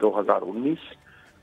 2019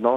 9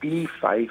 P5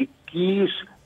21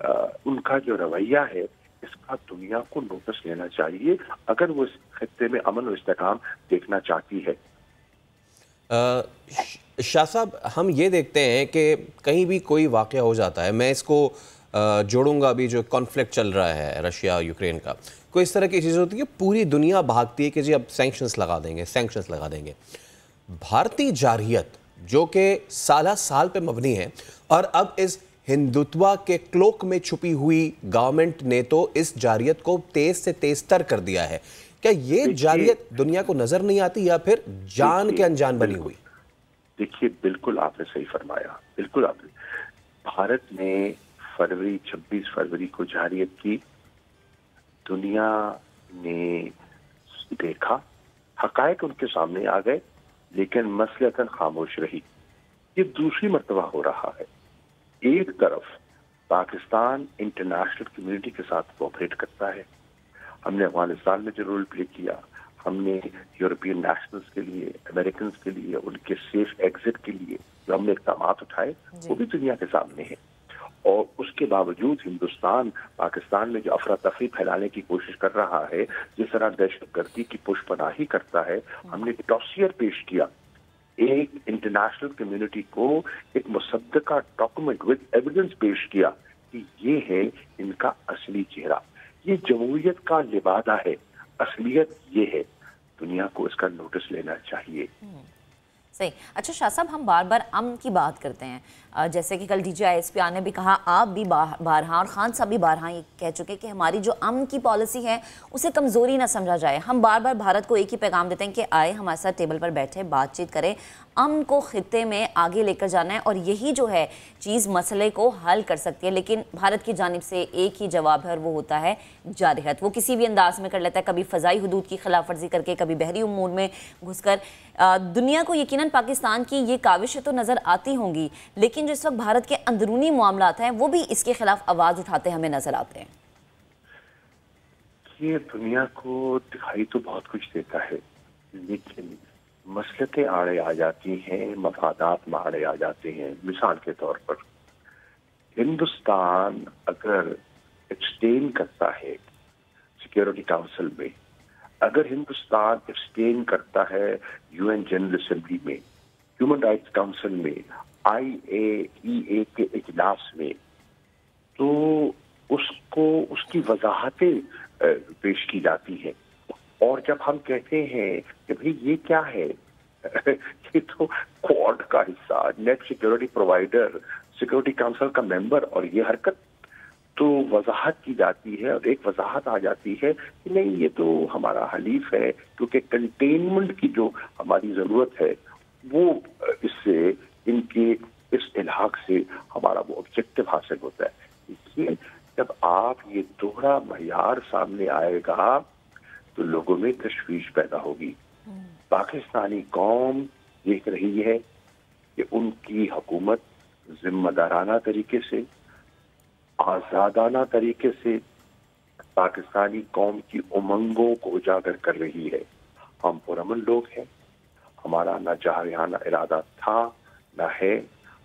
ان کا جو رویہ ہے اس کا دنیا کو نوٹس لینا چاہیے اگر وہ اس خطے میں امن و استحکام دیکھنا چاہتی ہے۔ شاہ صاحب، ہم یہ دیکھتے ہیں کہ کہیں بھی کوئی واقعہ ہو جاتا ہے، میں اس کو جوڑوں گا ابھی جو کانفلکٹ چل رہا ہے رشیا یوکرین کا، کوئی اس طرح کی چیز ہوتی ہے کہ پوری دنیا بھاگتی ہے کہ جی اب سینکشنز لگا دیں گے۔ بھارتی جارحیت جو کہ سالہ سال پہ مبنی ہے اور اب اس ہندوتوا کے کلوک میں چھپی ہوئی گورنمنٹ نے تو اس جارحیت کو تیز سے تیز تر کر دیا ہے، کیا یہ جارحیت دنیا کو نظر نہیں آتی یا پھر جان کے انجان بنی ہوئی؟ دیکھیے بالکل آپ نے صحیح فرمایا، بالکل آپ نے۔ بھارت نے 26 فروری کو جارحیت کی، دنیا نے دیکھا، حقائق ان کے سامنے آ گئے، لیکن مسلطاً خاموش رہی۔ یہ دوسری مرتبہ ہو رہا ہے۔ ایک طرف پاکستان انٹرنیشنل کمیونٹی کے ساتھ کوآپریٹ کرتا ہے، ہم نے افغانستان میں جو رول پلے کیا، ہم نے یورپین نیشنلز کے لیے، امریکنز کے لیے، ان کے سیف ایگزٹ کے لیے جو ہم نے اقدامات اٹھائے وہ بھی دنیا کے سامنے ہیں، اور اس کے باوجود ہندوستان پاکستان میں جو افراتفری پھیلانے کی کوشش کر رہا ہے، جس طرح دہشت گردی کی پش پناہی کرتا ہے، ہم نے ڈاسیر پیش کیا ایک انٹرنیشنل کمیونٹی کو، ایک مصدقہ ڈاکومنٹ ود ایویڈنس پیش کیا کہ یہ ہے ان کا اصلی چہرہ، یہ جمہوریت کا لبادہ ہے، اصلیت یہ ہے، دنیا کو اس کا نوٹس لینا چاہیے۔ صحیح۔ اچھا شاہ صاحب، ہم بار بار امن کی بات کرتے ہیں، جیسے کہ کل D G I S P نے بھی کہا، آپ بھی بارہا اور خان صاحب بھی بارہا یہ کہہ چکے کہ ہماری جو امن کی پالیسی ہے اسے کمزوری نہ سمجھا جائے۔ ہم بار بار بھارت کو ایک ہی پیغام دیتے ہیں کہ آئے ہمارے ساتھ ٹیبل پر بیٹھے، بات چیت کریں، امن کو خطے میں آگے لے کر جانا ہے، اور یہی جو ہے چیز مسئلے کو حل کر سکتی ہے۔ لیکن بھارت کی جانب سے ایک ہی جواب ہے اور وہ ہوتا ہے جارحیت۔ وہ کسی بھی انداز میں کر لیتا ہے، کبھی فضائی حدود کی خلاف ورزی کر کے، کبھی بحری امور میں گھس کر۔ دنیا کو یقیناً پاکستان کی یہ کاوشیں تو نظر آتی ہوں گی، لیکن جو اس وقت بھارت کے اندرونی معاملات ہیں وہ بھی اس کے خلاف آواز اٹھاتے ہمیں نظر آتے ہیں۔ یہ دنیا کو دکھائی تو بہت کچھ دیتا ہے، لیکن مسلطیں آڑے آ جاتی ہیں، مفادات میں آڑے آ جاتے ہیں۔ مثال کے طور پر ہندوستان اگر ایبسٹین کرتا ہے سیکیورٹی کاؤنسل میں، اگر ہندوستان ایبسٹین کرتا ہے یو این جنرل اسمبلی میں، ہیومن رائٹس کاؤنسل میں، IAEA کے اجلاس میں، تو اس کو اس کی وضاحتیں پیش کی جاتی ہیں، اور جب ہم کہتے ہیں کہ بھئی یہ کیا ہے، یہ تو کوڈ کا حصہ، net security provider, security council کا ممبر، اور یہ حرکت، تو وضاحت کی جاتی ہے، اور ایک وضاحت آ جاتی ہے کہ نہیں یہ تو ہمارا حلیف ہے، کیونکہ کنٹینمنٹ کی جو ہماری ضرورت ہے وہ اس سے، ان کے اس الحاق سے ہمارا وہ آبجیکٹو حاصل ہوتا ہے۔ دیکھیے جب آپ یہ دوہرا معیار سامنے آئے گا تو لوگوں میں تشویش پیدا ہوگی۔ پاکستانی قوم دیکھ رہی ہے کہ ان کی حکومت ذمہ دارانہ طریقے سے، آزادانہ طریقے سے پاکستانی قوم کی امنگوں کو اجاگر کر رہی ہے۔ ہم پرامن لوگ ہیں، ہمارا نہ جارحانہ ارادہ تھا نہ ہے،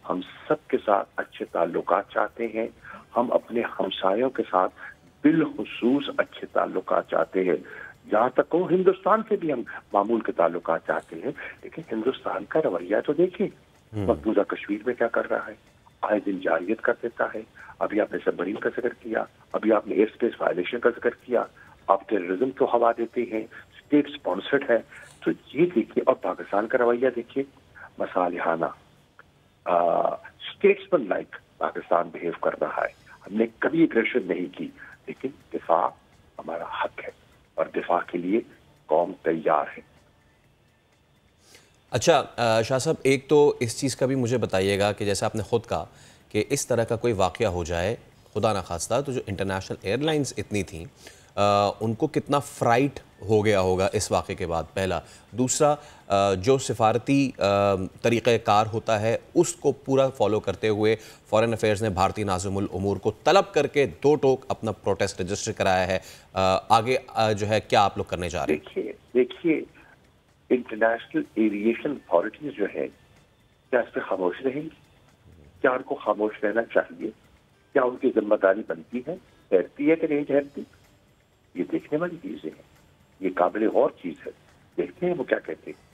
ہم سب کے ساتھ اچھے تعلقات چاہتے ہیں، ہم اپنے ہمسایوں کے ساتھ بالخصوص اچھے تعلقات چاہتے ہیں، جہاں تک کہ ہندوستان سے بھی ہم معمول کے تعلقات چاہتے ہیں، لیکن ہندوستان کا رویہ تو دیکھیں، مقبوضہ کشمیر میں کیا کر رہا ہے، آئے دن جارحیت کر دیتا ہے۔ ابھی آپ نے سب مرین کا ذکر کیا، ابھی آپ نے ایئر اسپیس وائلیشن کا ذکر کیا، آپ ٹیررزم کو ہوا دیتے ہیں، اسٹیٹ اسپانسرڈ ہے، تو یہ دیکھیے، اور پاکستان کا رویہ دیکھیے، مصالحانہ، اسٹیٹسمن لائک پاکستان بہیو کر رہا ہے۔ ہم نے کبھی اگریشن نہیں کی، لیکن دفاع ہمارا حق ہے، اور دفاع کے لیے قوم تیار ہے۔ اچھا شاہ صاحب، ایک تو اس چیز کا بھی مجھے بتائیے گا کہ جیسے آپ نے خود کہا کہ اس طرح کا کوئی واقعہ ہو جائے خدا نخواستہ، تو جو انٹرنیشنل ایئر لائنز اتنی تھیں ان کو کتنا فرائٹ ہو گیا ہوگا اس واقعے کے بعد، پہلا۔ دوسرا، جو سفارتی طریقہ کار ہوتا ہے اس کو پورا فالو کرتے ہوئے فارن افیئرز نے بھارتی ناظم الامور کو طلب کر کے 2 ٹوک اپنا پروٹیسٹ رجسٹر کرایا ہے۔ آگے جو ہے کیا آپ لوگ کرنے جا رہے ہیں؟ دیکھیے انٹرنیشنل ایویشن اتھارٹیز جو ہے، کیا اس پہ خاموش رہیں گی؟ کیا ان کو خاموش رہنا چاہیے؟ کیا ان کی ذمہ داری بنتی ہے، ٹھہرتی ہے کہ نہیں ٹھہرتی؟ یہ دیکھنے والی چیزیں ہیں، یہ قابل غور چیز ہے، دیکھتے ہیں وہ کیا کہتے ہیں۔